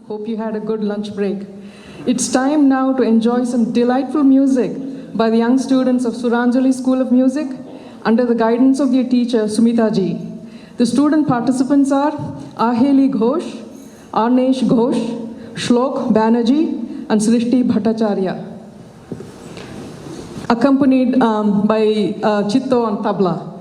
Hope you had a good lunch break. It's time now to enjoy some delightful music by the young students of Suranjali School of Music under the guidance of their teacher Sumita ji. The student participants are Aheli Ghosh, Arnesh Ghosh, Shlok Banerjee and Srishti Bhattacharya, accompanied by Chitto on tabla.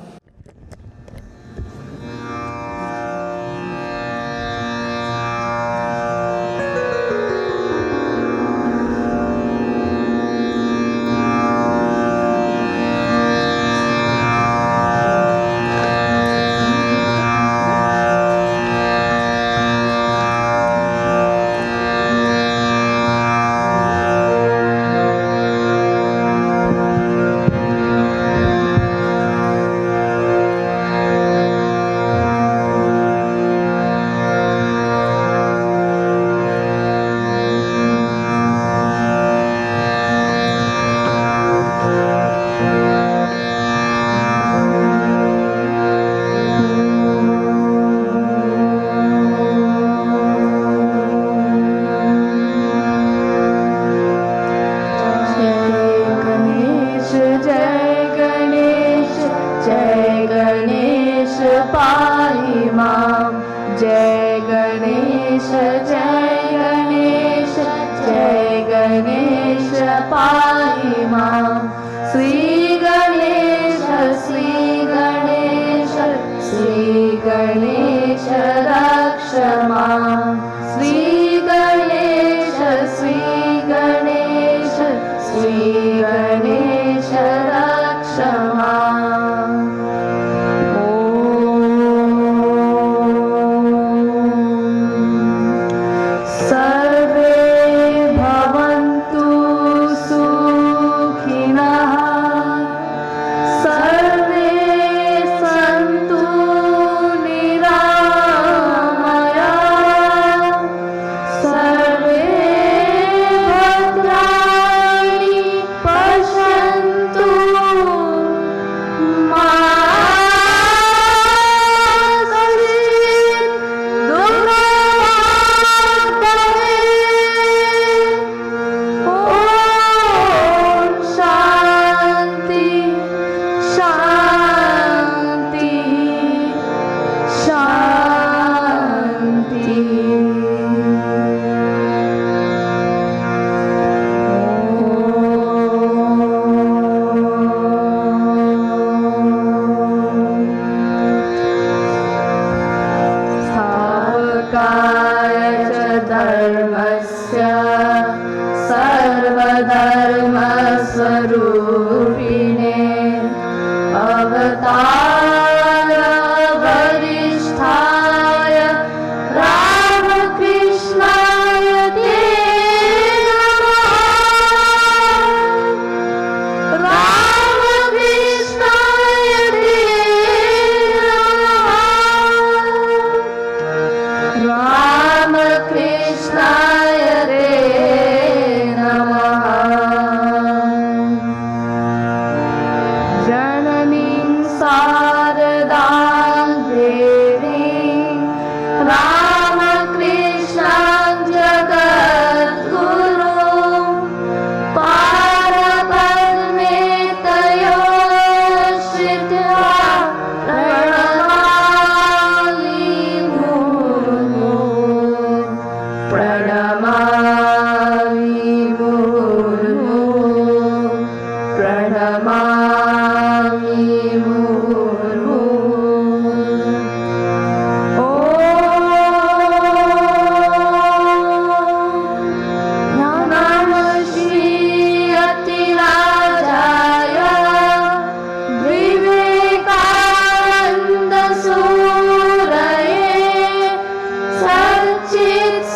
Such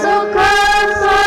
sukha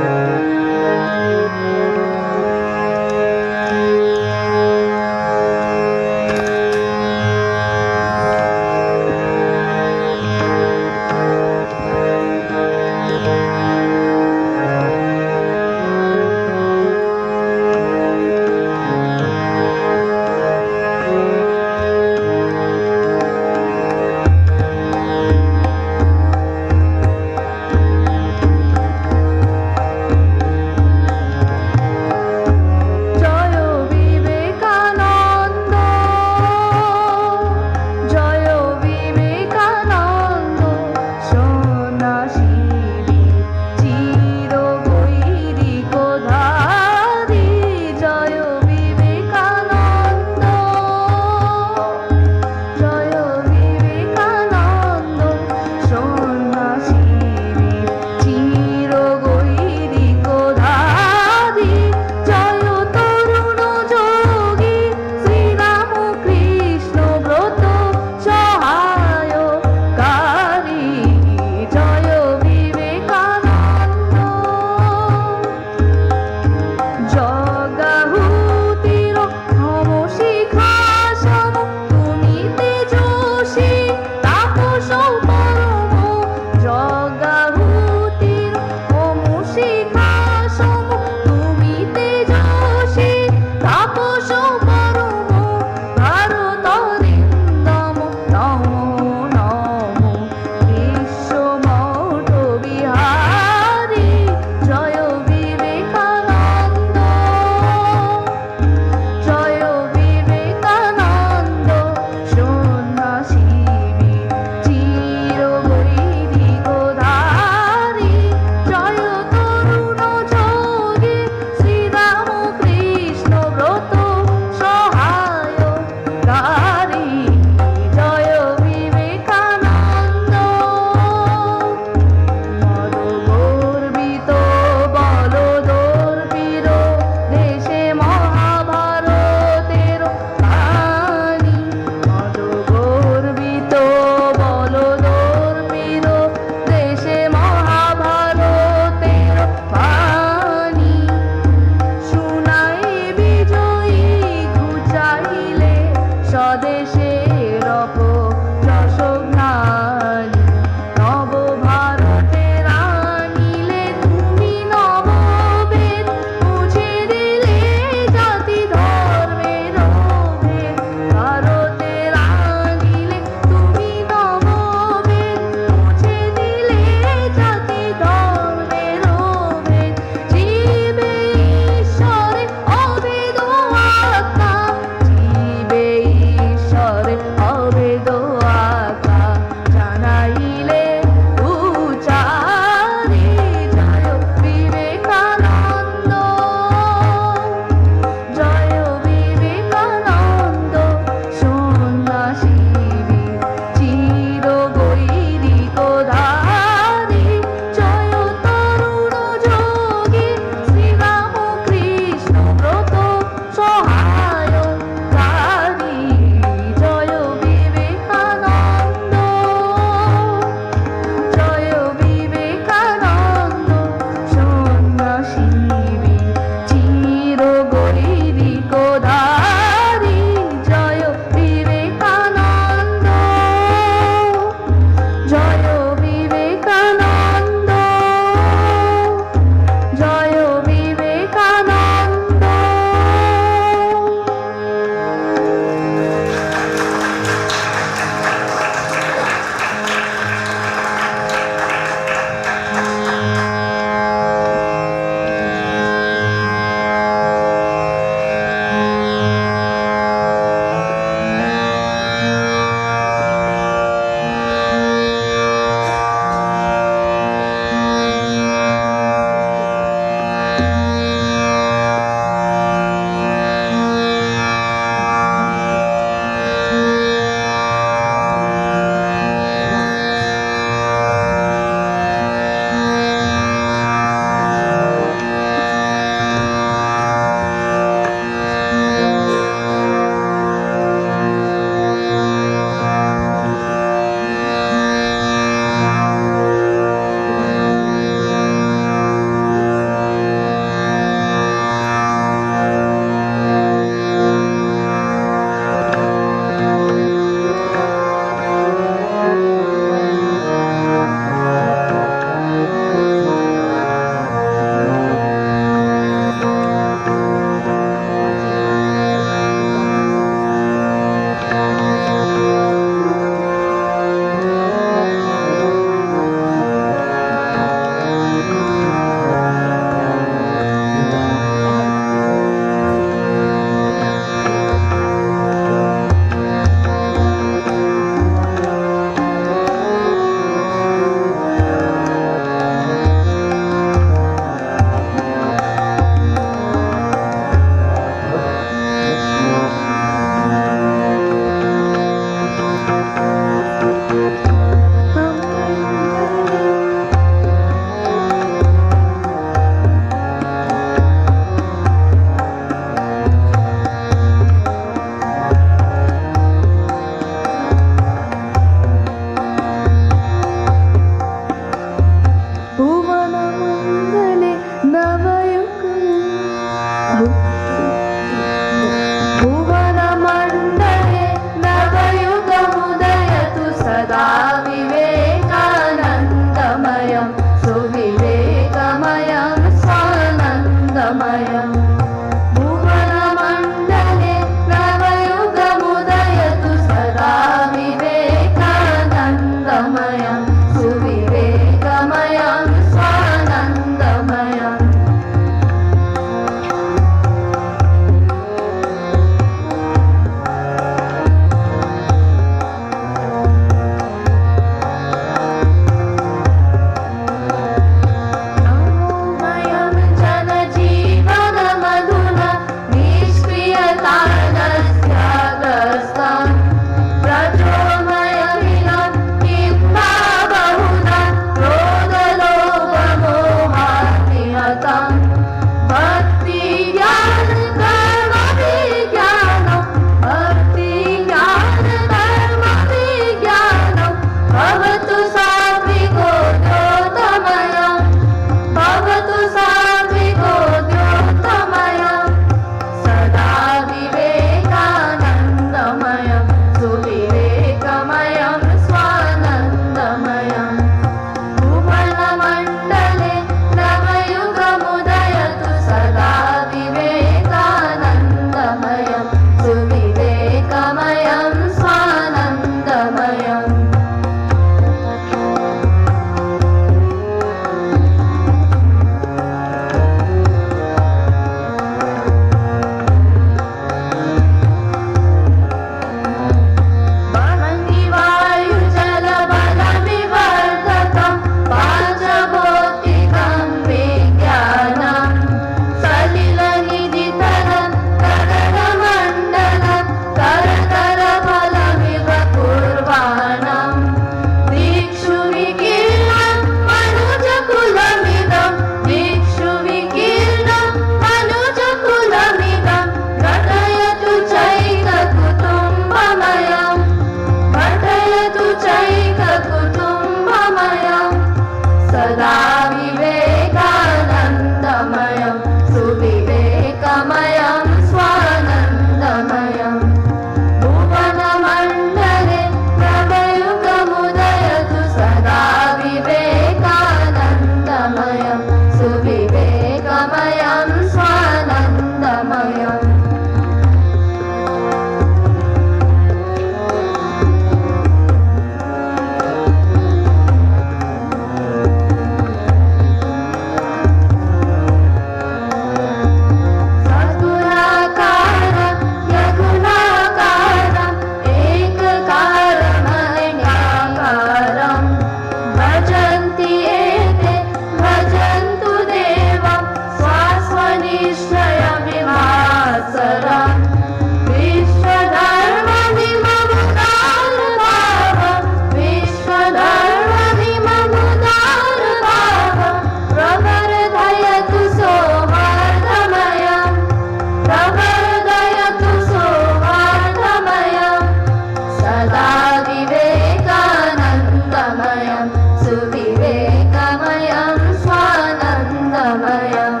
स्वानन्दमयम्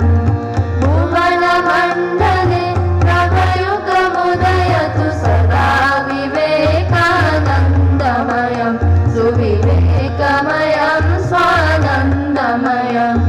भुवनमण्डले नवयुगमुदयतु सदा विवेकानन्दमयम् सुविवेकमयं स्वानन्दमयम्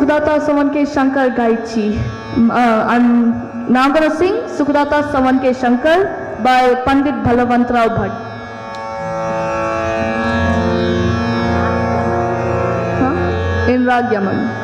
Sukhdata Savanke Shankar Gaichi. I'm now going to sing Sukhdata Savanke Shankar by Pandit Balavantrao Bhatt. In Rag Yaman.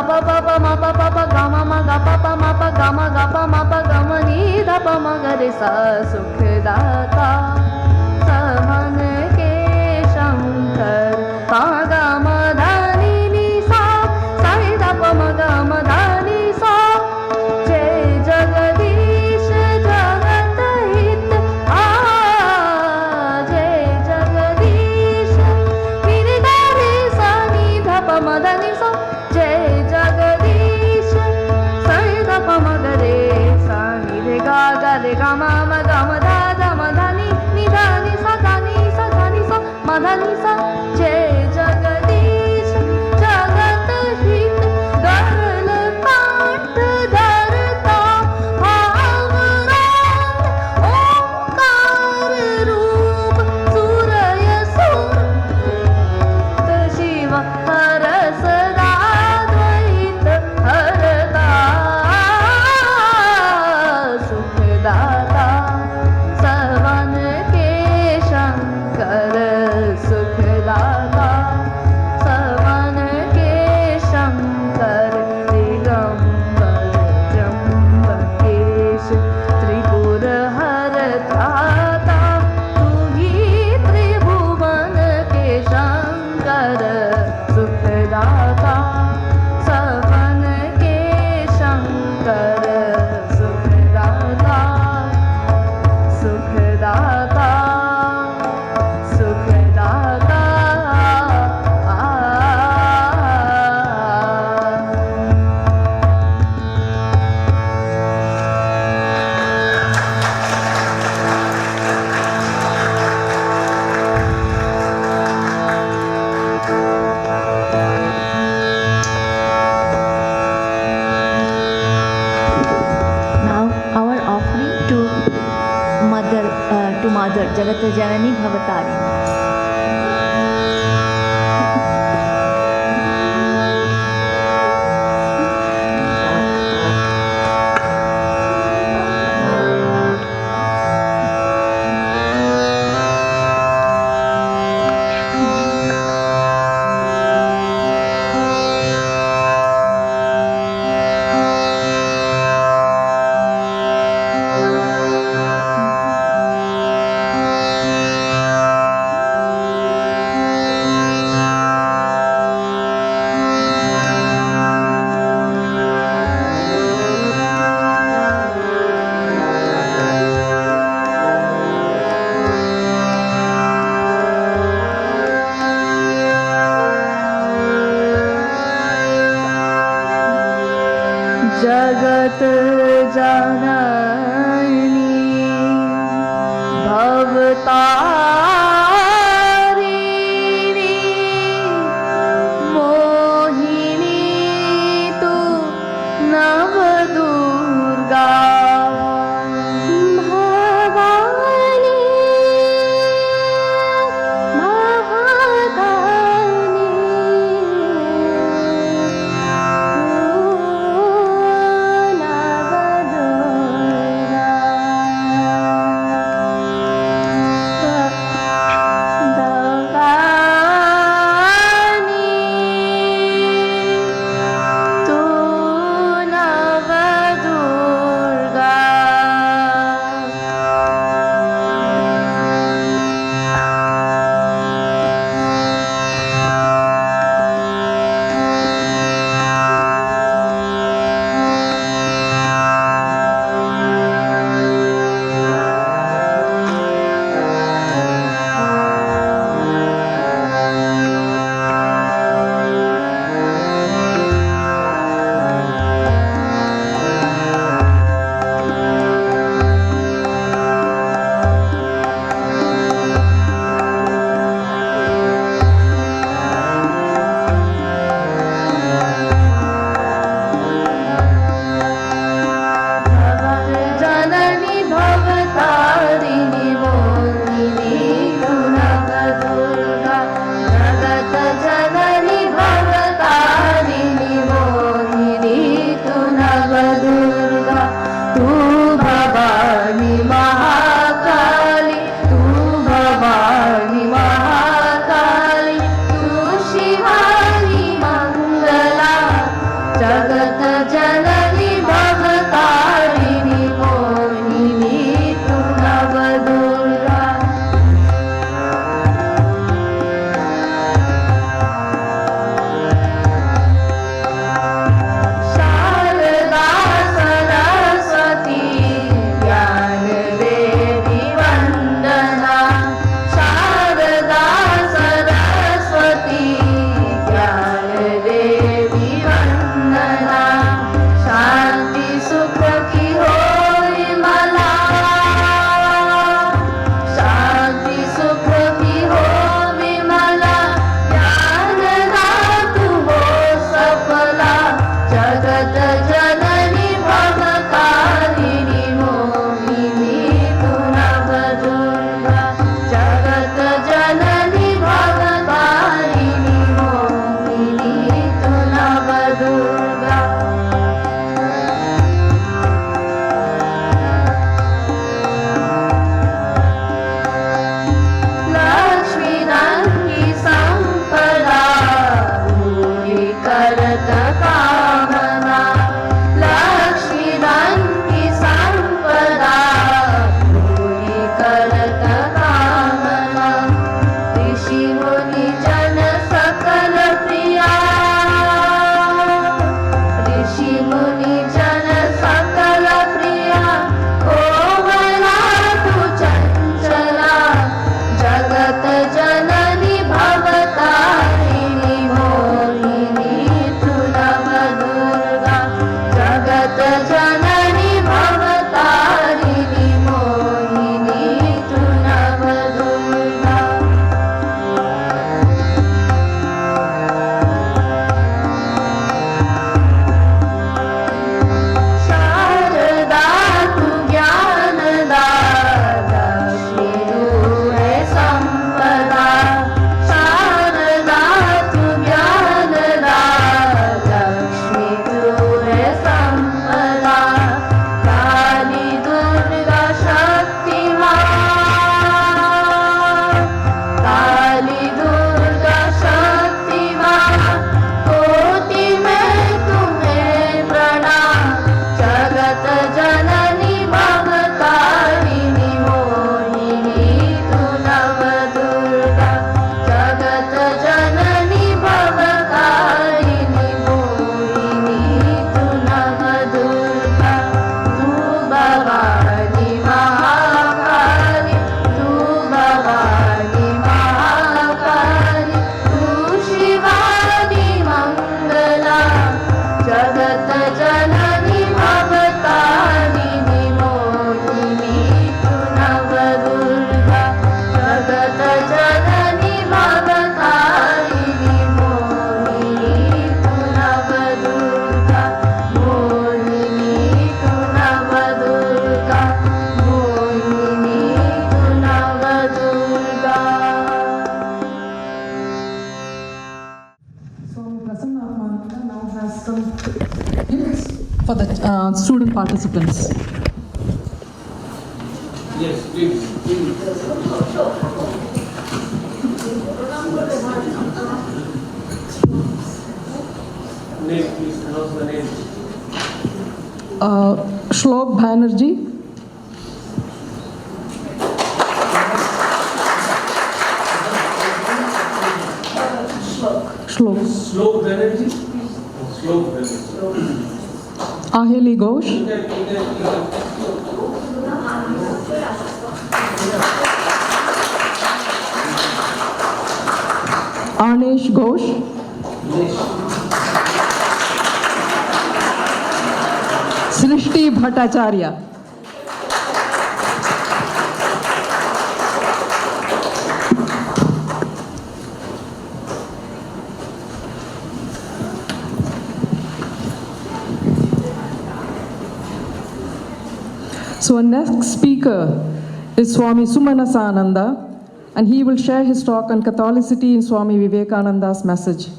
pa pa pa ma pa pa pa ga ma ga pa pa ma pa ga ma ga ma ni da pa ma ga re sa सुखदाता समन के Shankar pa ga ma da ni ni sa sa ni da pa ma ga ma da ni sa जय जगदीश जगत हित जय जगदीश मेरे गारे सा नि धा प म ध नि सा जय जगदीश सा नि धा प म ग रे सा नि रे गा म धा म धा नि धा नि सा धा नि सा म धा नि सा जय जगदीश जगत हित गरल कांठ धरता भावरांग ओंकार रूप सूरय सुरत शिव हर सदा द्वैत हरता सुखदाता सवन के शंकर सुखदाता सवन के शंकर दिगंबर जम्बकेश त्रिपुर हर त्राता तू ही त्रिभुवन के शंकर सुखदाता सवन के Shankar सुखदाता सुखदाता सुखदाता Now our offering to Mother Jagat Janani Bhavatari. जगत जननी भवतारिणी मोहिनी तू नव दुर्गा भवानी महादानी For the student participants. Yes, please. Name, please announce the name. Shlok Banerjee. Shlok. Slow Banerjee? Slow Banerjee. Aheli Ghosh. Arnesh Ghosh. Srishti Bhattacharya. So our next speaker is Swami Sumanasananda, and he will share his talk on Catholicity in Swami Vivekananda's message.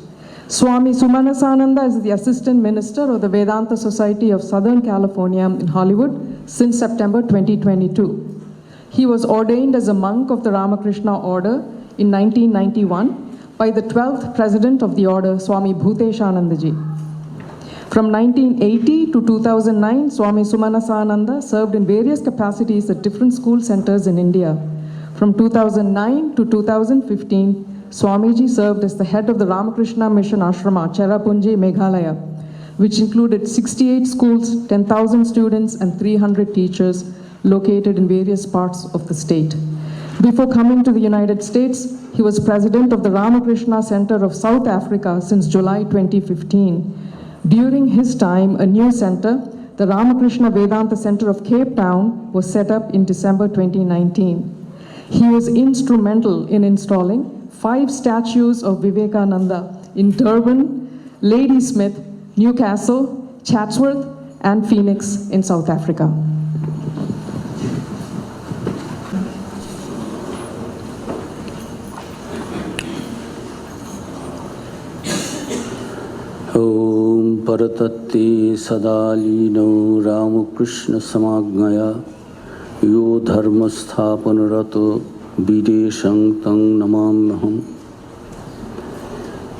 Swami Sumanasananda is the Assistant Minister of the Vedanta Society of Southern California in Hollywood since September 2022. He was ordained as a monk of the Ramakrishna Order in 1991 by the 12th President of the Order, Swami Bhuteshanandaji. From 1980 to 2009, Swami Sumanasananda served in various capacities at different school centers in India. From 2009 to 2015, Swamiji served as the head of the Ramakrishna Mission Ashrama, Cherrapunji, Meghalaya, which included 68 schools, 10,000 students, and 300 teachers located in various parts of the state. Before coming to the United States, he was president of the Ramakrishna Center of South Africa since July 2015. During his time, a new center, the Ramakrishna Vedanta Center of Cape Town, was set up in December 2019. He was instrumental in installing 5 statues of Vivekananda in Durban, Ladysmith, Newcastle, Chatsworth, and Phoenix in South Africa. Om Paratatti Sadalino Ramakrishna Samagnaya Yo Dharmasthapanarato Videshang Tang Namamaham.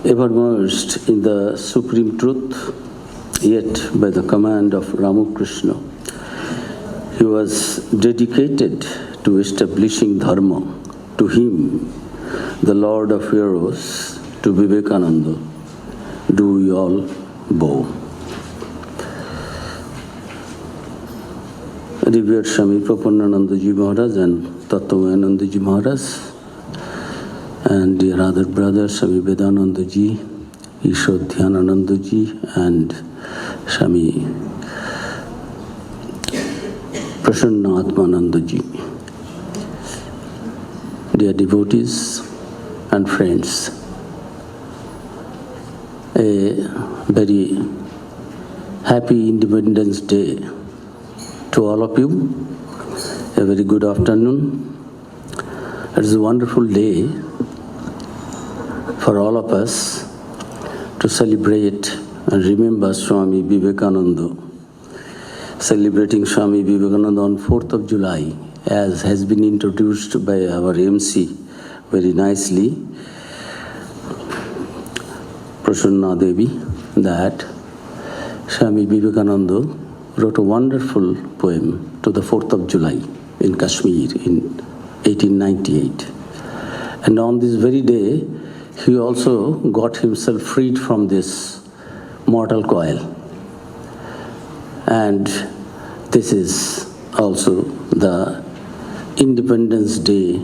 Ever immersed in the supreme truth, yet by the command of Ramakrishna, he was dedicated to establishing Dharma. To him, the Lord of Heroes, to Vivekananda, do we all bow. Revered Swami Prapannanandaji Maharaj and Tattvayanandaji Maharaj, and dear other brothers, Swami Vedanandaji, Ishwadhyananandaji, and Swami Prasannatmanandaji. Dear devotees and friends, a very happy Independence Day to all of you. A very good afternoon. It is a wonderful day for all of us to celebrate and remember Swami Vivekananda. Celebrating Swami Vivekananda on 4th of July, as has been introduced by our MC very nicely, Prasanna Devi, that Swami Vivekananda wrote a wonderful poem to the 4th of July in Kashmir in 1898. And on this very day, he also got himself freed from this mortal coil. And this is also the Independence Day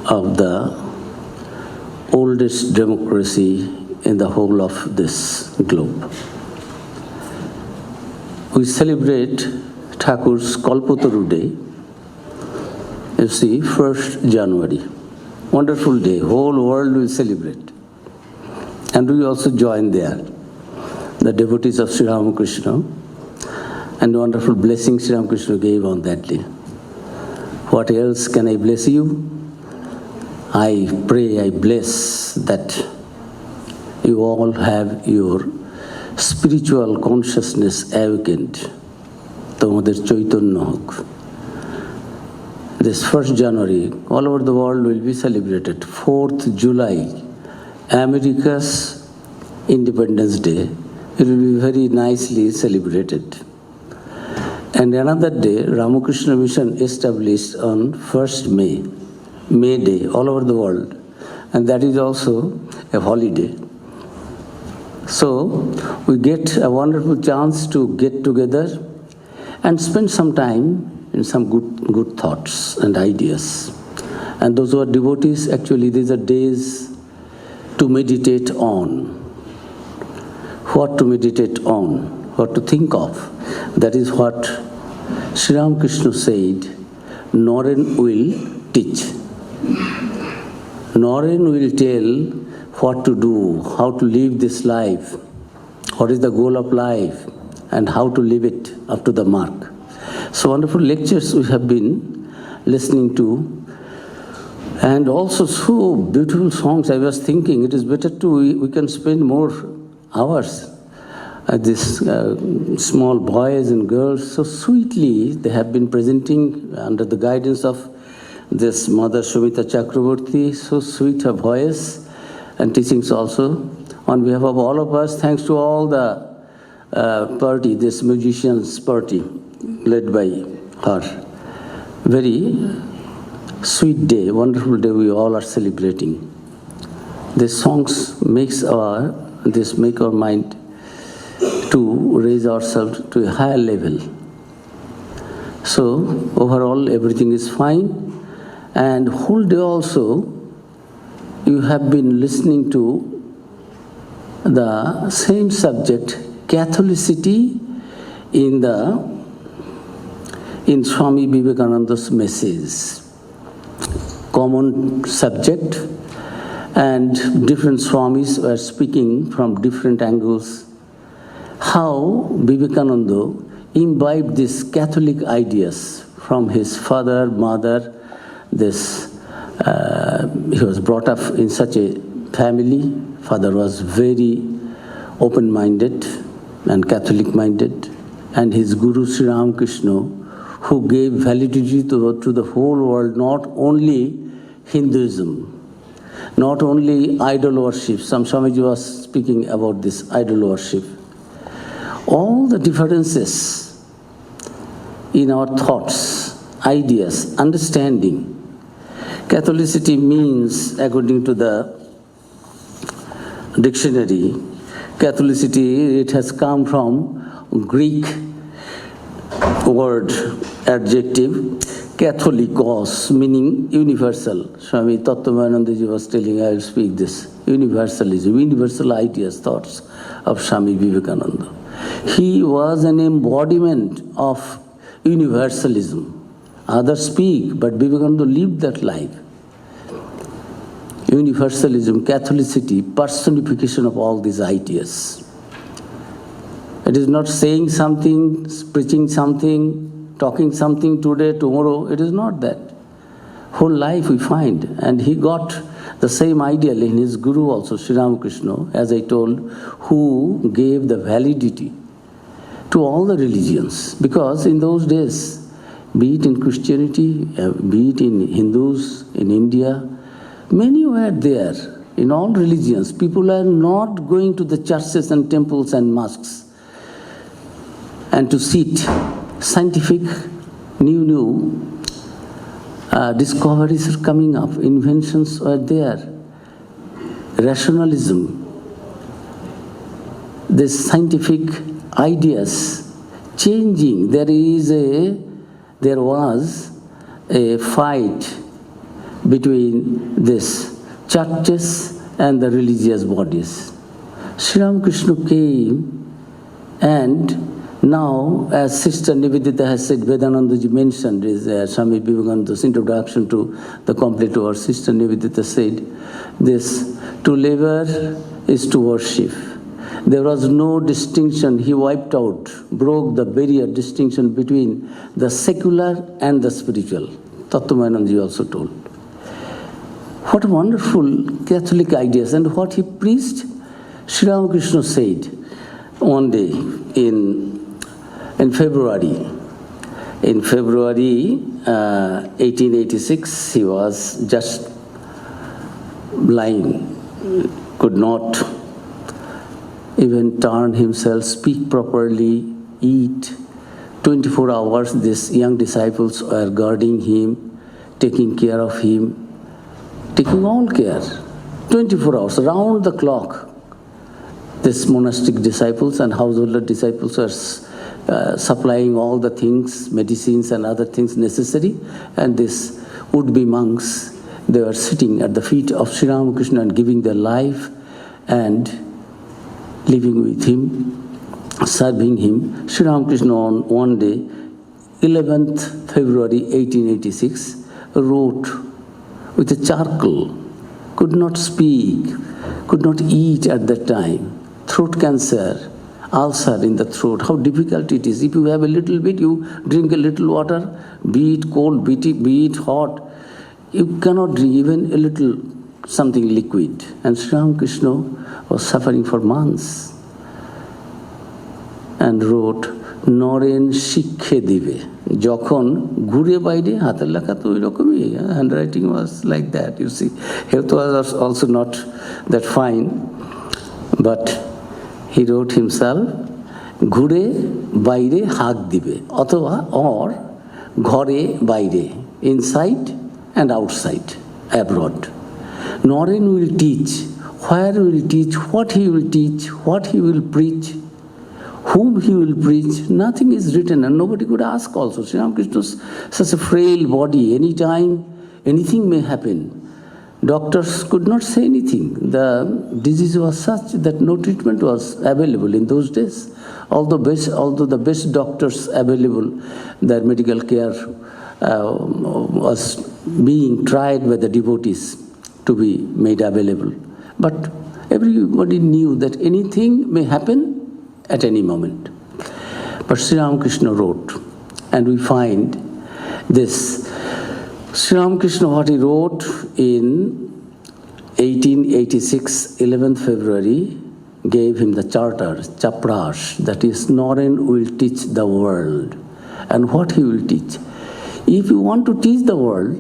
of the oldest democracy in the whole of this globe. We celebrate Thakur's Kalpataru Day. You see, 1st January. Wonderful day, whole world will celebrate. And we also join there, the devotees of Sri Ramakrishna, and wonderful blessings Sri Ramakrishna gave on that day. What else can I bless you? I pray, I bless that you all have your spiritual consciousness awakened. তোমাদের চৈতন্য হোক. This 1st January, all over the world will be celebrated. 4th July, America's Independence Day. It will be very nicely celebrated. And another day, Ramakrishna Mission established on 1st May, May Day, all over the world. And that is also a holiday. So we get a wonderful chance to get together and spend some time in some good thoughts and ideas. And those who are devotees, actually these are days to meditate on. What to meditate on, what to think of. That is what Sri Ramakrishna said, Noren will teach. Noren will tell what to do, how to live this life, what is the goal of life, and how to live it up to the mark. So wonderful lectures we have been listening to, and also so beautiful songs. I was thinking it is better we can spend more hours. These small boys and girls, so sweetly they have been presenting under the guidance of this Mother Shumita Chakraborty, so sweet her voice and teachings also. On behalf of all of us, thanks to all the party, this musicians party led by her. Very sweet day, wonderful day we all are celebrating. These songs make our mind to raise ourselves to a higher level. So overall everything is fine, and whole day also you have been listening to the same subject, Catholicity in Swami Vivekananda's message. Common subject, and different Swamis were speaking from different angles. How Vivekananda imbibed these Catholic ideas from his father, mother. He was brought up in such a family. Father was very open-minded and Catholic-minded, and his Guru Sri Ramakrishna, who gave validity to the whole world, not only Hinduism, not only idol worship. Some Swamiji was speaking about this idol worship. All the differences in our thoughts, ideas, understanding. Catholicity means, according to the dictionary, Catholicity, it has come from Greek word, adjective, Catholikos, meaning universal. Swami Tattvayanandaji was telling, I will speak this, universalism, universal ideas, thoughts of Swami Vivekananda. He was an embodiment of universalism. Others speak, but Vivekananda lived that life. Universalism, Catholicity, personification of all these ideas. It is not saying something, preaching something, talking something today, tomorrow. It is not that. Whole life we find. And he got the same ideal in his Guru also, Sri Ramakrishna, as I told, who gave the validity to all the religions. Because in those days, be it in Christianity, be it in Hindus, in India, many were there. In all religions, people are not going to the churches and temples and mosques and to sit. Scientific, new discoveries are coming up, inventions are there. Rationalism, the scientific ideas changing. There was a fight between these churches and the religious bodies. Sri Ramakrishna came, and now, as Sister Nivedita has said, Vedanandaji mentioned, is Swami Vivekananda's introduction to the complete work. Sister Nivedita said, this, to labor is to worship. There was no distinction. He wiped out, broke the barrier distinction between the secular and the spiritual. Tattvayanandaji also told. What wonderful Catholic ideas, and what he preached, Sri Ramakrishna said, one day in February. In February 1886, he was just blind, could not even turn himself, speak properly, eat. 24 hours, these young disciples were guarding him, taking care of him, taking all care. 24 hours, round the clock. These monastic disciples and householder disciples were supplying all the things, medicines and other things necessary. And these would-be monks, they were sitting at the feet of Sri Ramakrishna and giving their life and living with him, serving him. Sri Ramakrishna on one day, 11th February 1886, wrote with a charcoal, could not speak, could not eat at that time, throat cancer, ulcer in the throat, how difficult it is. If you have a little bit, you drink a little water, be it cold, be it hot, you cannot drink even a little something liquid. And Sri Ramakrishna was suffering for months and wrote, Noren Shikhe Dive. Jokhon Gure Baide, Hatar Lekha to oirokomi, handwriting was like that, you see. Health was also not that fine, but he wrote himself, Gure Baire Hak Dibe, Othoba, or Ghore Baire, inside and outside, abroad. Noren will teach, where he will teach, what he will teach, what he will preach, whom he will preach, nothing is written and nobody could ask also. Sri Ramakrishna was such a frail body, anytime, anything may happen. Doctors could not say anything. The disease was such that no treatment was available in those days. Although the best doctors available, their medical care was being tried by the devotees to be made available. But everybody knew that anything may happen at any moment. But Sri Ramakrishna wrote, and we find this. Sri Ramakrishna, what he wrote in 1886, 11th February, gave him the charter, Chaprash, that is, Noren will teach the world. And what he will teach? If you want to teach the world,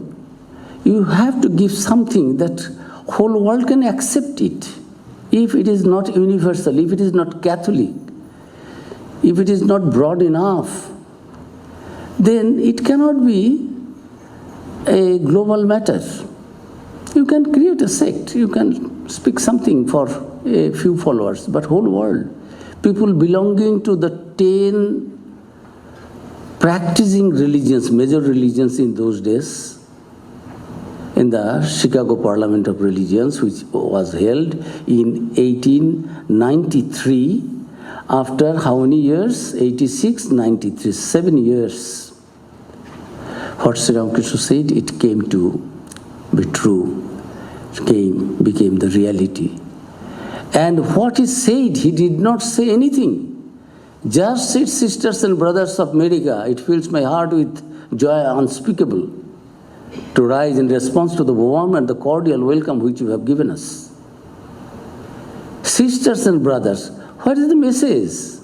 you have to give something that whole world can accept it. If it is not universal, if it is not Catholic, if it is not broad enough, then it cannot be a global matter. You can create a sect, you can speak something for a few followers, but whole world, people belonging to the 10 practicing religions, major religions in those days, in the Chicago Parliament of Religions, which was held in 1893, after how many years? 86, 93, 7 years. What Sri Ramakrishna said, it came to be true. It became the reality. And what he said, he did not say anything. Just said, sisters and brothers of America, it fills my heart with joy unspeakable to rise in response to the warm and the cordial welcome which you have given us. Sisters and brothers, what is the message?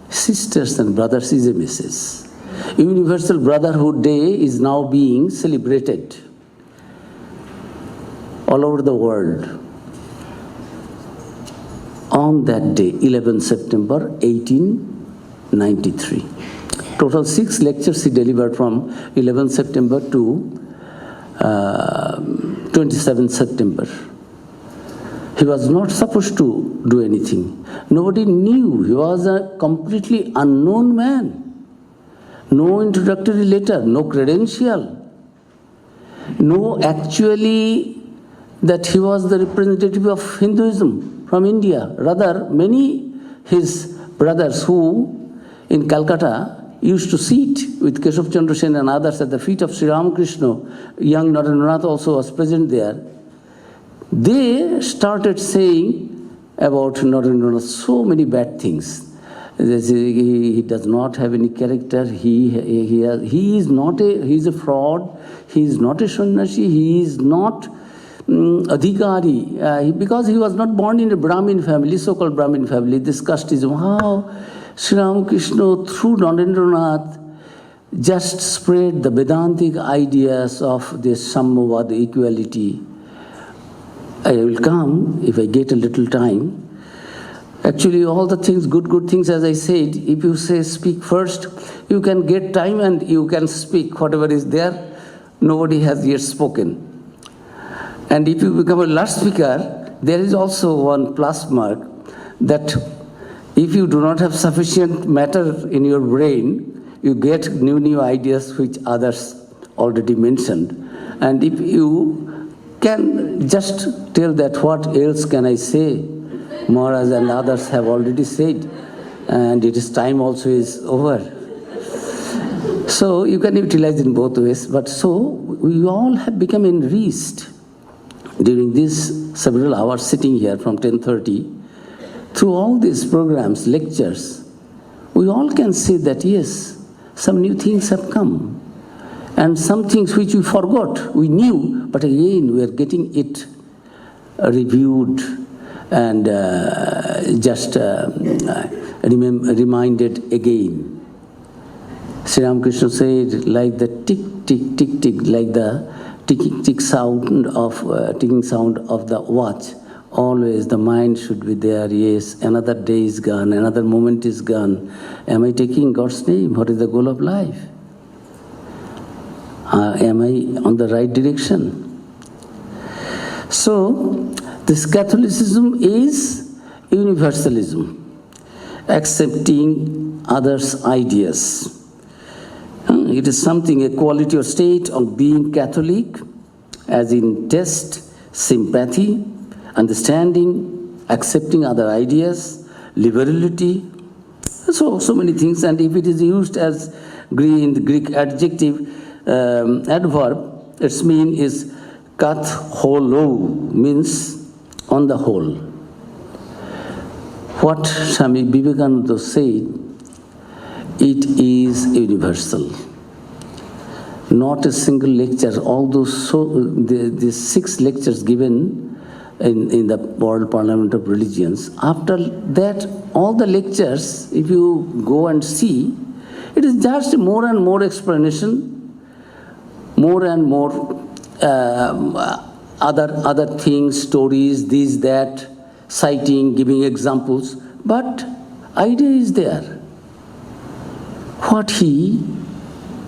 Sisters and brothers is a message. Universal Brotherhood Day is now being celebrated all over the world. On that day, 11 September 1893. Total 6 lectures he delivered from 11 September to 27 September. He was not supposed to do anything. Nobody knew. He was a completely unknown man. No introductory letter, no credential, no actually that he was the representative of Hinduism from India. Rather, many his brothers who in Calcutta used to sit with Keshav Chandra Sen and others at the feet of Sri Ramakrishna, young Narendranath also was present there, they started saying about Narendranath so many bad things. He does not have any character, he is a fraud, he is not a sannyasi, he is not adhikari, because he was not born in a Brahmin family, so-called Brahmin family, this casteism, how Sri Ramakrishna through Narendranath just spread the Vedantic ideas of this Samavad equality. I will come if I get a little time. Actually, all the things, good things, as I said, if you say speak first, you can get time and you can speak whatever is there. Nobody has yet spoken. And if you become a last speaker, there is also one plus mark that if you do not have sufficient matter in your brain, you get new ideas which others already mentioned. And if you can just tell that what else can I say, Maharaj and others have already said, and it is time also is over. So you can utilize in both ways. But so we all have become enriched during these several hours sitting here from 10:30. Through all these programs, lectures, we all can say that yes, some new things have come. And some things which we forgot, we knew, but again we are getting it reviewed and just reminded again. Sri Ramakrishna said, like the tick, tick, tick, tick, like the ticking sound of the watch. Always the mind should be there. Yes, another day is gone, another moment is gone. Am I taking God's name? What is the goal of life? Am I on the right direction? So, this Catholicism is universalism, accepting others' ideas. It is something, a quality or state of being Catholic, as in taste, sympathy, understanding, accepting other ideas, liberality, so many things. And if it is used as in the Greek adjective, adverb, its meaning is katholo, means on the whole. What Swami Vivekananda said, it is universal. Not a single lecture, although the 6 lectures given in the World Parliament of Religions, after that, all the lectures, if you go and see, it is just more and more explanation, more and more other things, stories, this, that, citing, giving examples, but idea is there.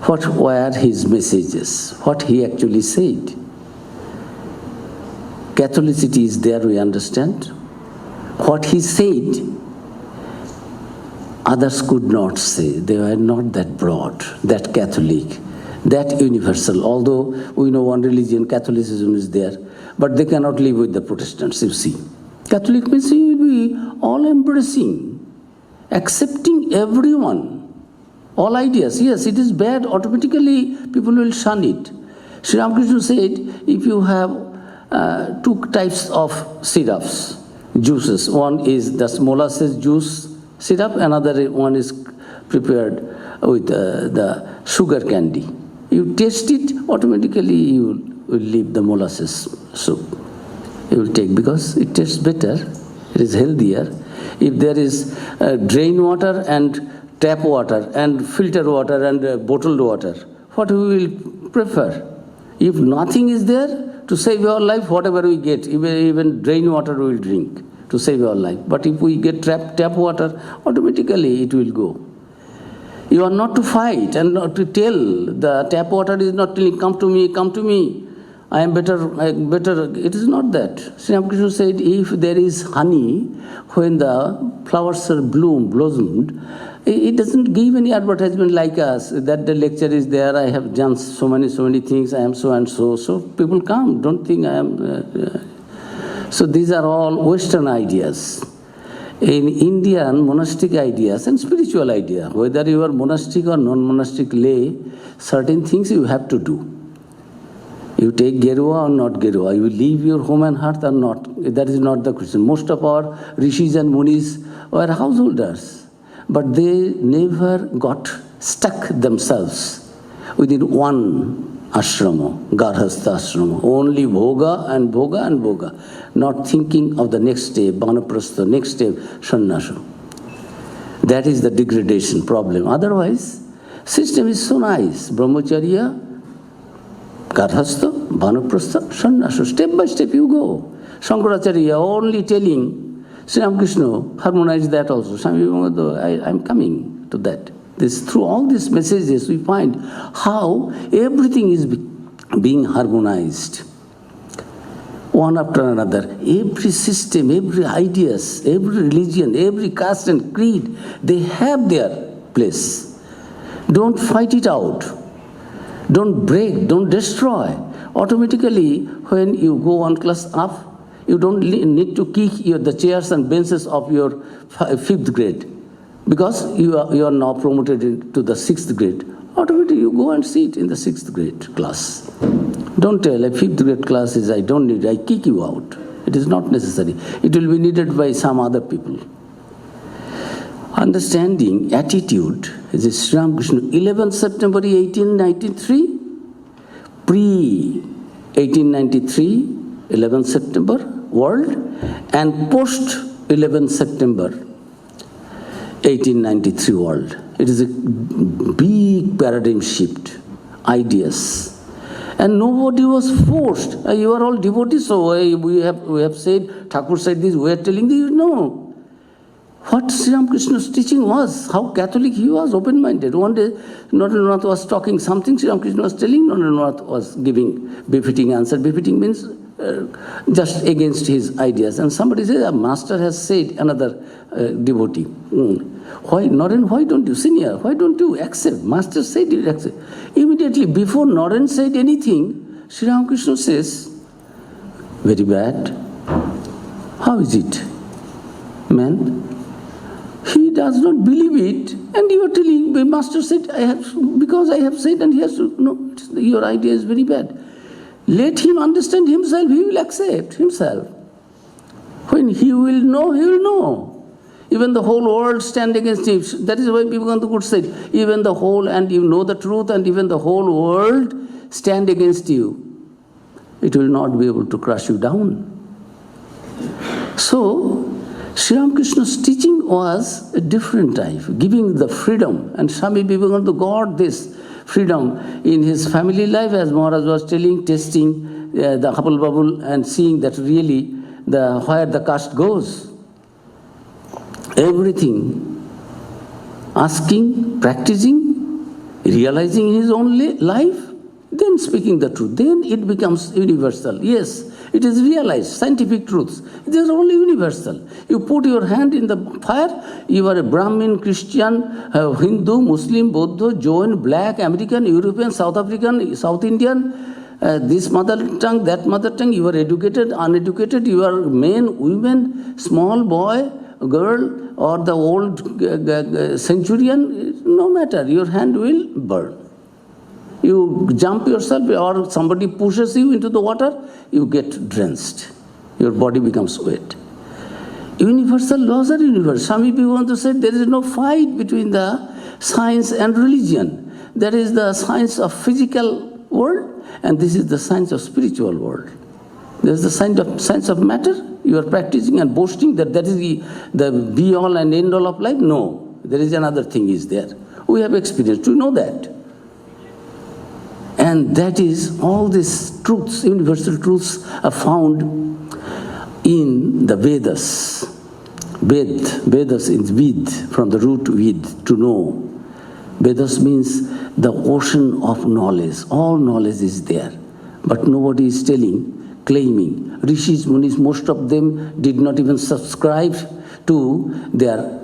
What were his messages, what he actually said. Catholicity is there, we understand. What he said, others could not say. They were not that broad, that Catholic, that universal. Although we know one religion, Catholicism is there, but they cannot live with the Protestants, you see. Catholic means he will be all-embracing, accepting everyone. All ideas, yes, it is bad, automatically people will shun it. Sri Ramakrishna said, if you have 2 types of syrups, juices, one is the molasses juice syrup, another one is prepared with the sugar candy. You taste it, automatically you will leave the molasses soup. You will take, because it tastes better, it is healthier. If there is drain water and tap water and filter water and bottled water, what we will prefer? If nothing is there to save your life, whatever we get, even drain water we will drink to save your life. But if we get tap water, automatically it will go. You are not to fight and not to tell. The tap water is not telling, come to me, I am better. It is not that. Sri Ramakrishna said, if there is honey, when the flowers are blossomed, it doesn't give any advertisement like us, that the lecture is there, I have done so many things, I am so and so. So people come, don't think I am. So these are all Western ideas. In Indian, monastic ideas and spiritual idea, whether you are monastic or non-monastic lay, certain things you have to do. You take Gerua or not Gerua, you leave your home and hearth or not. That is not the question. Most of our rishis and munis were householders, but they never got stuck themselves within one ashrama, garhastha ashrama, only bhoga and bhoga and bhoga, not thinking of the next step, vanaprastha, next step, sannyasa. That is the degradation problem. Otherwise, system is so nice. Brahmacharya, garhastha, vanaprastha, sannyasa. Step by step you go. Shankaracharya only telling Sri Ramakrishna, harmonize that also. I am coming to that. Through all these messages, we find how everything is being harmonized. One after another, every system, every ideas, every religion, every caste and creed, they have their place. Don't fight it out. Don't break, don't destroy. Automatically, when you go one class up, you don't need to kick the chairs and benches of your 5th grade. Because you are now promoted to the 6th grade. Automatically you go and sit in the 6th grade class. Don't tell a 5th grade class is I don't need, I kick you out. It is not necessary. It will be needed by some other people. Understanding attitude is Sri Ramakrishna, 11th September 1893, pre-1893, 11th September world, and post-11th September 1893 world. It is a big paradigm shift, ideas. And nobody was forced. You are all devotees, so we have said, Thakur said this, we are telling this. No. What Sri Ramakrishna's teaching was, how Catholic he was, open-minded. One day, Narendranath was talking something, Sri Ramakrishna was telling, Narendranath was giving befitting answer. Befitting means just against his ideas. And somebody says, a master has said, another devotee. Why, Naren, why don't you, senior, why don't you accept? Master said you accept. Immediately, before Naren said anything, Sri Ramakrishna says, very bad. How is it? Man, he does not believe it, and you are telling, the master said, because I have said, and he has to, no, your idea is very bad. Let him understand himself, he will accept himself. When he will know, he will know. Even the whole world stand against him. That is why Vivekananda could say, even the whole, and you know the truth, and even the whole world stand against you. It will not be able to crush you down. So, Sri Ramakrishna's teaching was a different type, giving the freedom. And Swami Vivekananda got this freedom in his family life, as Maharaj was telling, testing the hubble bubble and seeing that really where the caste goes. Everything, asking, practicing, realizing in his own life, then speaking the truth. Then it becomes universal. Yes, it is realized, scientific truths. It is only universal. You put your hand in the fire, you are a Brahmin, Christian, Hindu, Muslim, Buddha, Jain, Black, American, European, South African, South Indian, this mother tongue, that mother tongue, you are educated, uneducated, you are men, women, small boy, girl, or the old centurion, no matter, your hand will burn. You jump yourself or somebody pushes you into the water, you get drenched. Your body becomes wet. Universal laws are universal. Swami Vivekananda said there is no fight between the science and religion. There is the science of physical world and this is the science of spiritual world. There is the science of matter. You are practicing and boasting that is the be-all and end-all of life. No, there is another thing is there. We have experienced. We know that. And that is, all these truths, universal truths, are found in the Vedas. Vedas is Ved, from the root Ved, to know. Vedas means the ocean of knowledge. All knowledge is there. But nobody is telling, claiming. Rishis, Munis, most of them did not even subscribe to their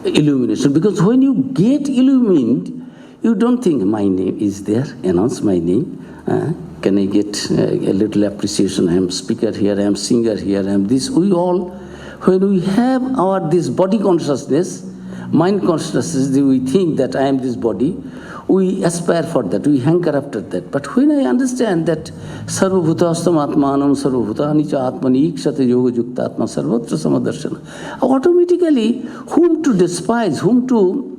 illumination. Because when you get illumined, you don't think, my name is there, announce my name. Can I get a little appreciation? I am speaker here, I am singer here, I am this. We all, when we have this body consciousness, mind consciousness, we think that I am this body, we aspire for that, we hanker after that. But when I understand that sarvabhutastam atmanam sarvabhutani cha atmani ikshate yoga yukta atma sarvatra samadarshana, automatically whom to despise, whom to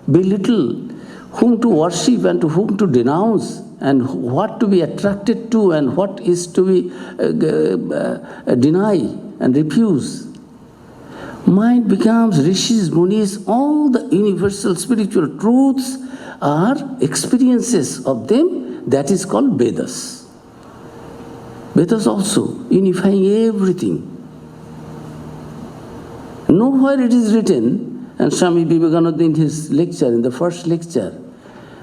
belittle, whom to worship and to whom to denounce and what to be attracted to and what is to be deny and refuse. Mind becomes rishis, munis, all the universal spiritual truths are experiences of them. That is called Vedas. Vedas also unifying everything. Nowhere it is written, and Swami Vivekananda in his lecture, in the first lecture,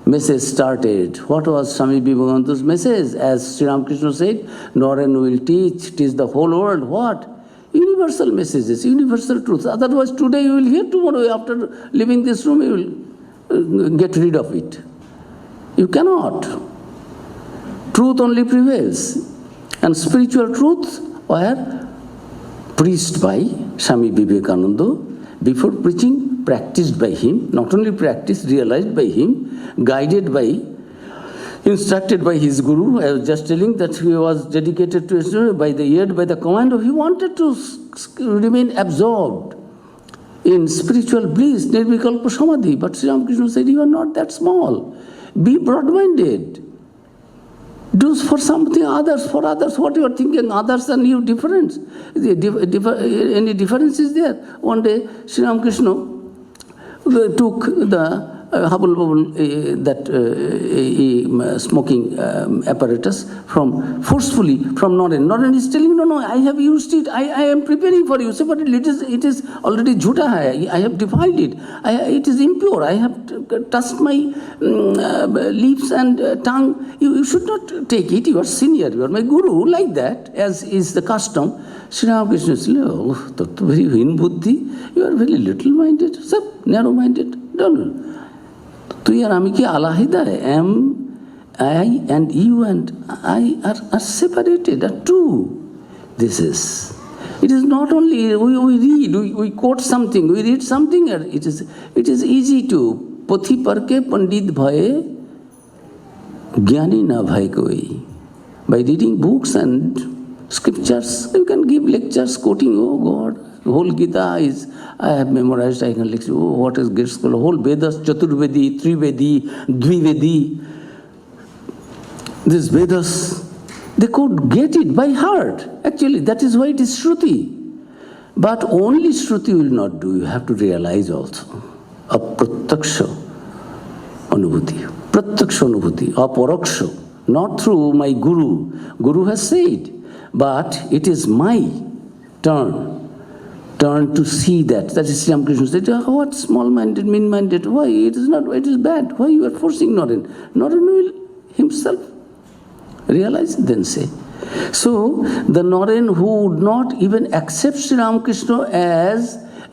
message started. What was Swami Vivekananda's message? As Sri Ramakrishna said, Naren will teach the whole world. What? Universal messages, universal truths. Otherwise, today you will hear, tomorrow after leaving this room, you will get rid of it. You cannot. Truth only prevails. And spiritual truths were preached by Swami Vivekananda. Before preaching, practiced by him, not only practiced, realized by him, guided by, instructed by his guru. I was just telling that he was dedicated to his guru by the ear, by the command of, he wanted to remain absorbed in spiritual bliss, nirvikalpa samadhi. But Sri Ramakrishna said, you are not that small. Be broad-minded. Do for something others, for others. What you are thinking, others and you difference. Any difference is there? One day, Sri Ramakrishna took the smoking apparatus forcefully from Naren. Naren is telling, no, I have used it. I am preparing for you. Say, but it is already jhuta hai. I have defiled it. It is impure. I have touched my lips and tongue. You should not take it. You are senior. You are my guru. Like that, as is the custom. Sri Ramakrishna says, oh, very hin buddhi. You are very little-minded, narrow-minded. Don't. তুই আর আমি কি আলাহিদা? I and you and I are separated, are two. This is. It is not only we read, we quote something, we read something, and it is easy to pothi parke pandit bhaye gyani na bhai koi. By reading books and scriptures, you can give lectures quoting, oh God, the whole Gita is, I have memorized, I can lecture, oh, what is great school, whole Vedas, Chaturvedi, Trivedi, Dvivedi. These Vedas, they could get it by heart. Actually, that is why it is Shruti. But only Shruti will not do. You have to realize also. Apratyaksha anubhuti. Pratyaksha anubhuti. Aparaksha. Not through my guru. Guru has said. But it is my turn to see that. That is Sri Ramakrishna said, oh, what small-minded, mean-minded? Why? It is not. It is bad. Why you are forcing Naren? Naren will himself realize, then say. So, the Naren who would not even accept Sri Ramakrishna as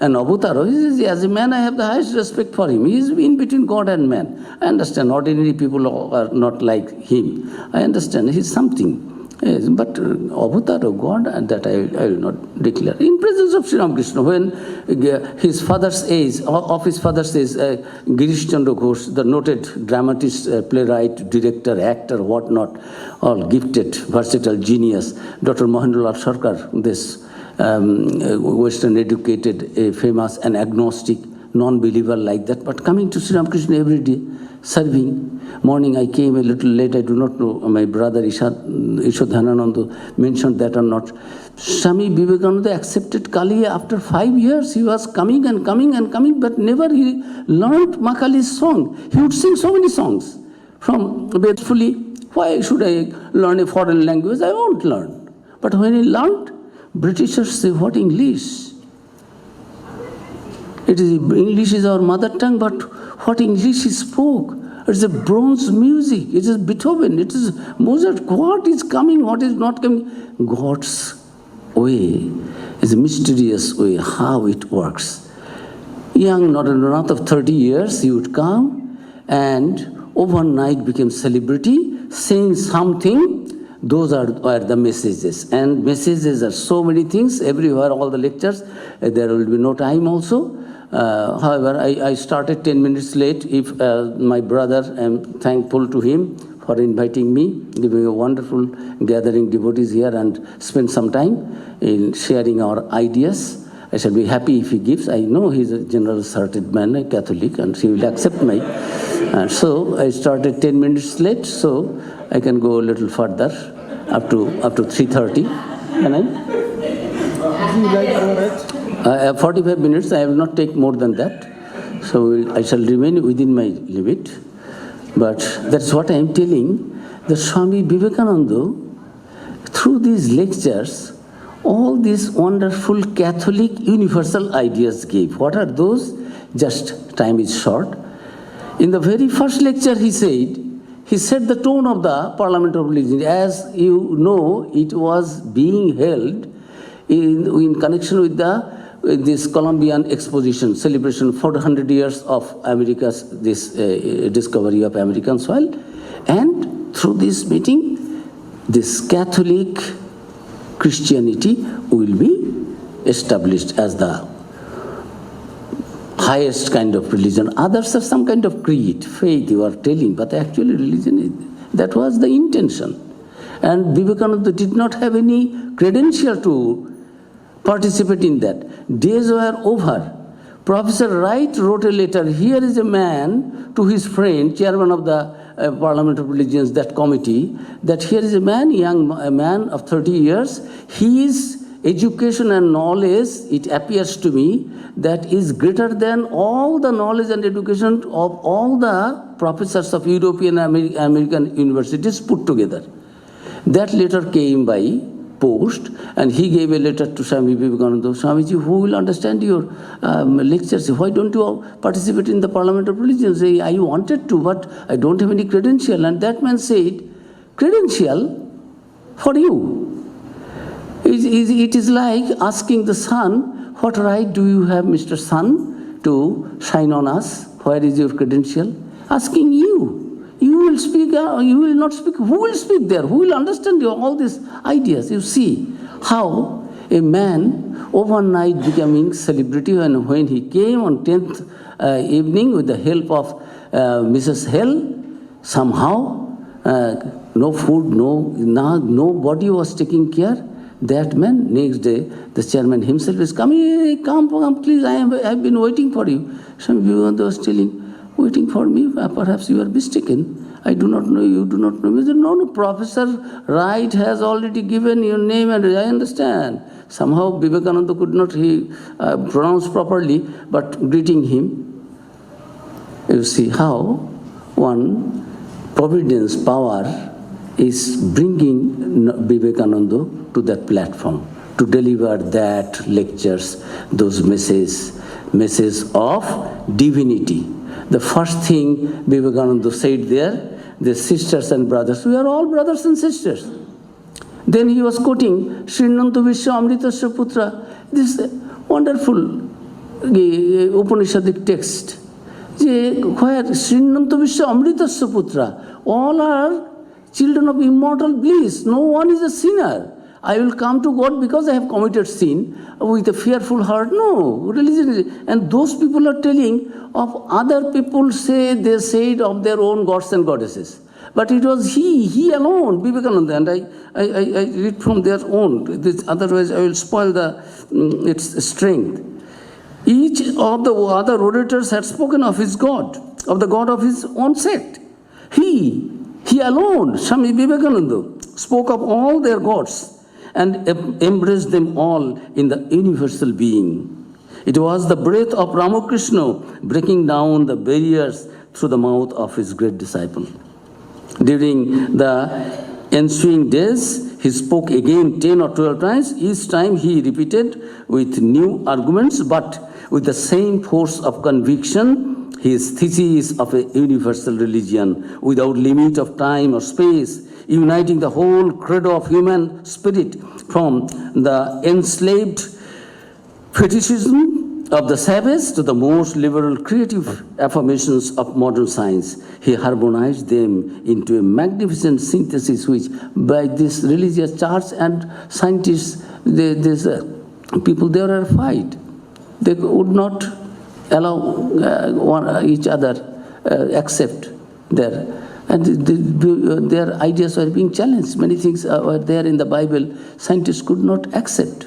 an avatar, he says, as a man, I have the highest respect for him. He is in between God and man. I understand, ordinary people are not like him. I understand, he is something. Yes, but avatar of God, that I will not declare. In presence of Sri Ramakrishna, when his father's age, Girish Chandra Ghosh, the noted dramatist, playwright, director, actor, whatnot, all gifted, versatile genius, Dr. Mohendralal Sarkar, this Western educated, famous and agnostic, non-believer like that, but coming to Sri Ramakrishna every day, serving. Morning I came a little late, I do not know, my brother Ishodhanananda mentioned that or not. Swami Vivekananda accepted Kali after 5 years. He was coming and coming and coming, but never he learned Makali's song. He would sing so many songs from faithfully. Why should I learn a foreign language? I won't learn. But when he learned, Britishers say, what English? English is our mother tongue, but what English he spoke? It's a bronze music. It is Beethoven. It is Mozart. What is coming? What is not coming? God's way is a mysterious way, how it works. Young Narendra of 30 years, he would come and overnight became celebrity, saying something. Those are the messages. And messages are so many things, everywhere, all the lectures. There will be no time also. However, I started 10 minutes late. If my brother, I am thankful to him for inviting me, giving a wonderful gathering devotees here and spend some time in sharing our ideas. I shall be happy if he gives. I know he is a general-hearted man, a Catholic, and he will accept my So I started 10 minutes late, so I can go a little further, up to 3:30. Can I? 45 minutes, I will not take more than that. So I shall remain within my limit. But that's what I am telling, that Swami Vivekananda, through these lectures, all these wonderful Catholic universal ideas gave. What are those? Just time is short. In the very first lecture he set the tone of the Parliament of Religion. As you know, it was being held in connection with this Columbian Exposition, celebration 400 years of America's discovery of American soil. And through this meeting, this Catholic Christianity will be established as the highest kind of religion. Others are some kind of creed, faith you are telling, but actually religion is, that was the intention. And Vivekananda did not have any credential to participate in that. Days were over. Professor Wright wrote a letter. Here is a man to his friend, chairman of the Parliament of Religions, that committee, that here is a man, a man of 30 years. His education and knowledge, it appears to me, that is greater than all the knowledge and education of all the professors of European and American universities put together. That letter came by post, and he gave a letter to Swami Vivekananda. Swamiji, who will understand your lectures? Why don't you participate in the Parliament of Religions? I wanted to, but I don't have any credential. And that man said, credential for you? It is like asking the sun, what right do you have, Mr. Sun, to shine on us? Where is your credential? Asking you. You will speak, you will not speak. Who will speak there? Who will understand all these ideas? You see how a man overnight becoming celebrity, and when he came on 10th evening with the help of Mrs. Hell, somehow no food, nobody was taking care. That man, next day, the chairman himself is coming, hey, come, please, I have been waiting for you. Some Vivekananda was telling, waiting for me, perhaps you are mistaken. I do not know you, do not know me. He said, no, Professor Wright has already given your name, and I understand. Somehow Vivekananda could not pronounce properly, but greeting him. You see how one providence power is bringing Vivekananda to that platform to deliver that lectures, those messages of divinity. The first thing Vivekananda said there, the sisters and brothers, we are all brothers and sisters. Then he was quoting Srinanta Vishwa Amritasya Putra, this wonderful Upanishadic text, where Srinanta Vishwa Amritasya Putra, all are children of immortal bliss. No one is a sinner. I will come to God because I have committed sin with a fearful heart. No, religion is, and those people are telling of other people they said of their own gods and goddesses. But it was he alone, Vivekananda, and I read from their own. Otherwise I will spoil its strength. Each of the other orators had spoken of his God, of the God of his own sect. He alone, Swami Vivekananda, spoke of all their gods and embraced them all in the universal being. It was the breath of Ramakrishna breaking down the barriers through the mouth of his great disciple. During the ensuing days, he spoke again 10 or 12 times. Each time he repeated with new arguments, but with the same force of conviction, his thesis of a universal religion without limit of time or space, uniting the whole credo of human spirit from the enslaved fetishism of the savage to the most liberal creative affirmations of modern science. He harmonized them into a magnificent synthesis which by this religious church and scientists, these people, they were a fight. They would not allow each other accept their, and their ideas were being challenged. Many things were there in the Bible, scientists could not accept.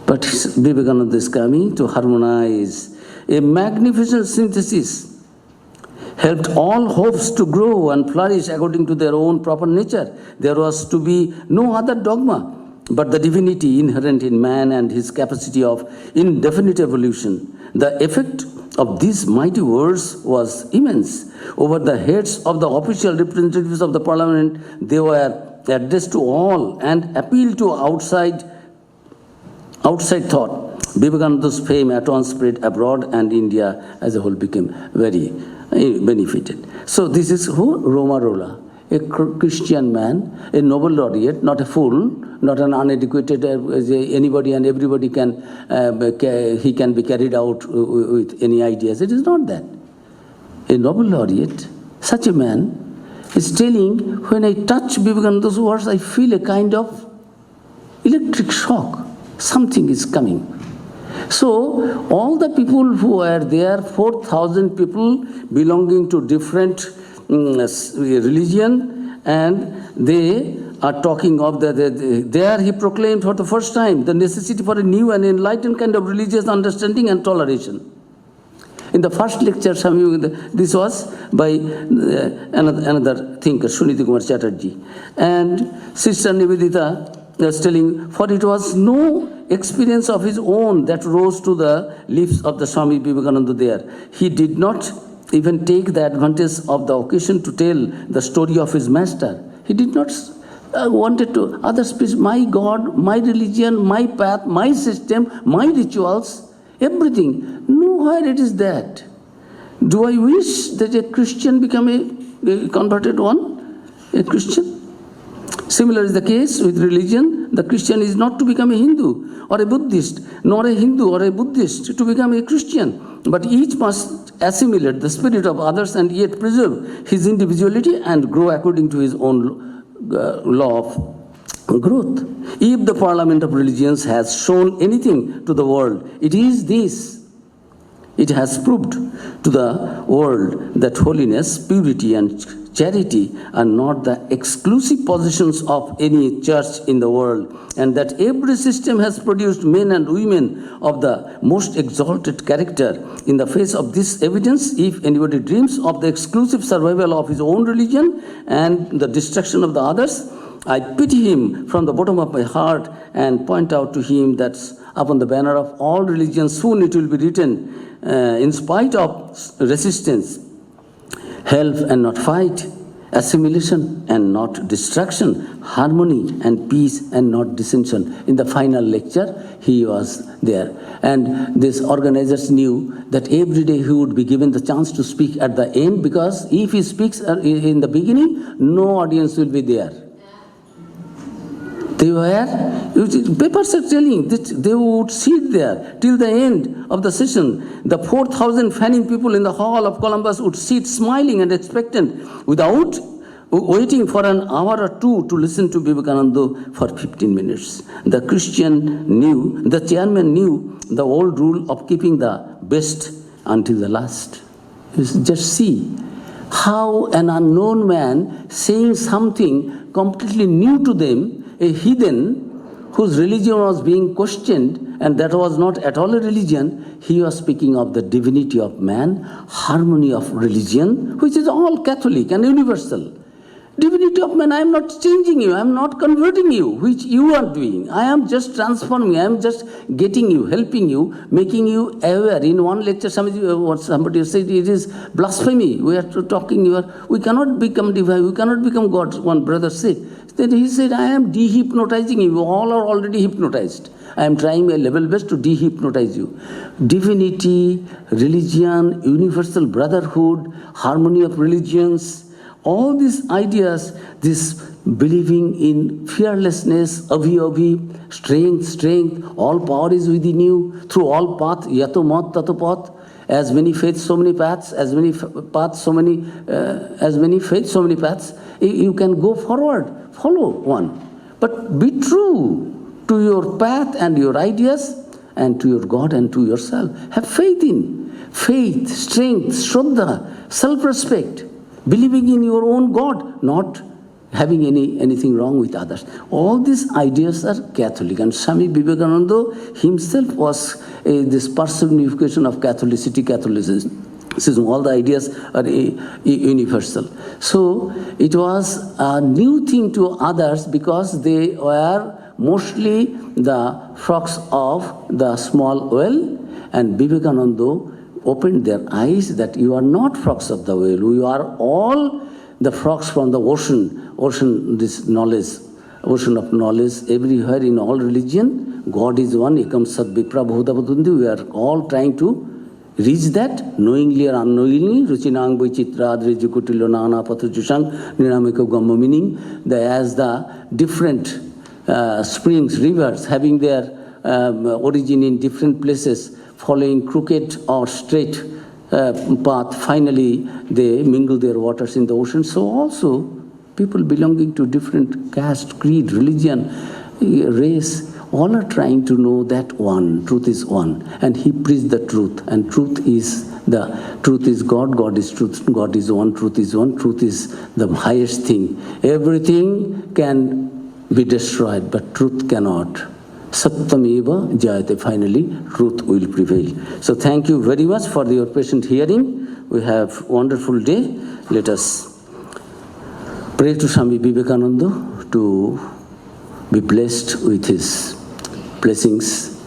But Vivekananda is coming to harmonize a magnificent synthesis. helped all hopes to grow and flourish according to their own proper nature. There was to be no other dogma but the divinity inherent in man and his capacity of indefinite evolution. The effect of these mighty words was immense. Over the heads of the official representatives of the parliament, they were addressed to all and appealed to outside thought. Vivekananda's fame at once spread abroad, and India as a whole became very benefited. So this is who? Romarola, a Christian man, a Nobel laureate, not a fool, not an uneducated anybody and everybody can he can be carried out with any ideas. It is not that. A Nobel laureate, such a man, is telling, when I touch Vivekananda's words, I feel a kind of electric shock. Something is coming. So all the people who are there, 4,000 people belonging to different religion, and they are talking of there he proclaimed for the first time the necessity for a new and enlightened kind of religious understanding and toleration. In the first lecture, this was by another thinker, Suniti Kumar Chatterjee. And Sister Nivedita was telling, for it was no experience of his own that rose to the lips of the Swami Vivekananda there. He did not even take the advantage of the occasion to tell the story of his master. He did not wanted to others speak, my God, my religion, my path, my system, my rituals, everything. Nowhere it is that. Do I wish that a Christian become a converted one? A Christian? Similar is the case with religion. The Christian is not to become a Hindu or a Buddhist, nor a Hindu or a Buddhist to become a Christian. But each must assimilate the spirit of others and yet preserve his individuality and grow according to his own law of growth. If the Parliament of Religions has shown anything to the world, it is this. It has proved to the world that holiness, purity, and charity are not the exclusive possessions of any church in the world, and that every system has produced men and women of the most exalted character. In the face of this evidence, if anybody dreams of the exclusive survival of his own religion and the destruction of the others, I pity him from the bottom of my heart and point out to him that upon the banner of all religions soon it will be written, in spite of resistance, help and not fight, assimilation and not destruction, harmony and peace and not dissension. In the final lecture, he was there. And these organizers knew that every day he would be given the chance to speak at the end, because if he speaks in the beginning, no audience will be there. They were, papers are telling that they would sit there till the end of the session. The 4,000 fanning people in the hall of Columbus would sit smiling and expectant without waiting for an hour or two to listen to Vivekananda for 15 minutes. The chairman knew the old rule of keeping the best until the last. Just see how an unknown man saying something completely new to them, a heathen whose religion was being questioned, and that was not at all a religion, he was speaking of the divinity of man, harmony of religion, which is all Catholic and universal. Divinity of man, I am not changing you, I am not converting you, which you are doing. I am just transforming, I am just getting you, helping you, making you aware. In one lecture, somebody said, it is blasphemy. We are talking, we cannot become divine, we cannot become God, one brother said. Then he said, I am dehypnotizing you, all are already hypnotized. I am trying my level best to dehypnotize you. Divinity, religion, universal brotherhood, harmony of religions, all these ideas, this believing in fearlessness, abhi, strength, all power is within you, through all path, yato mat tato path, as many faiths, so many paths, as many paths, so many faiths, so many paths. You can go forward, follow one. But be true to your path and your ideas and to your God and to yourself. Have faith in, faith, strength, shraddha, self-respect. Believing in your own God, not having anything wrong with others. All these ideas are Catholic, and Swami Vivekananda himself was this personification of Catholicity, Catholicism. All the ideas are universal. So it was a new thing to others because they were mostly the frogs of the small whale, and Vivekananda opened their eyes that you are not frogs of the whale, you are all the frogs from the ocean, this knowledge, ocean of knowledge, everywhere in all religion, God is one, ekam sad vipra bhutavadundi. We are all trying to reach that, knowingly or unknowingly. Ruchinang Boichitra Adrejukutillo Nana Pathujusang Niramiko Gamma, meaning that as the different springs, rivers having their origin in different places, following crooked or straight path, finally they mingle their waters in the ocean. So also people belonging to different caste, creed, religion, race, all are trying to know that one, truth is one. And he preached the truth, and truth is God, God is truth, God is one, truth is the highest thing. Everything can be destroyed, but truth cannot. Sattameva Jayate, finally truth will prevail. So thank you very much for your patient hearing. We have a wonderful day. Let us pray to Swami Vivekananda to be blessed with his blessings,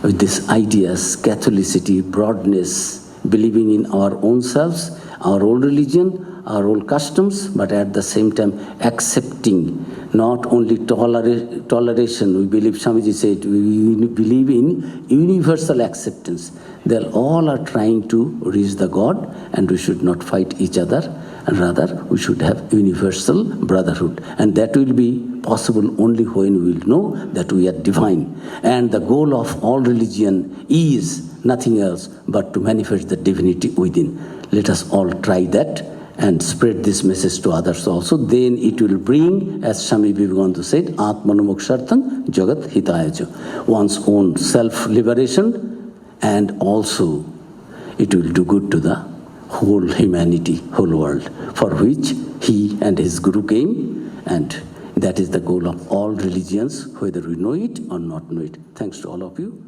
with these ideas, Catholicity, broadness, believing in our own selves, our own religion, our own customs, but at the same time accepting, not only toleration. We believe, Swamiji said, we believe in universal acceptance. They all are trying to reach the God, and we should not fight each other, and rather we should have universal brotherhood. And that will be possible only when we will know that we are divine. And the goal of all religion is nothing else but to manifest the divinity within. Let us all try that and spread this message to others also. Then it will bring, as Swami Vivekananda said, Atmanamokshartam Jagat Hitayaja, one's own self-liberation, and also it will do good to the whole humanity, whole world, for which he and his Guru came, and that is the goal of all religions, whether we know it or not know it. Thanks to all of you.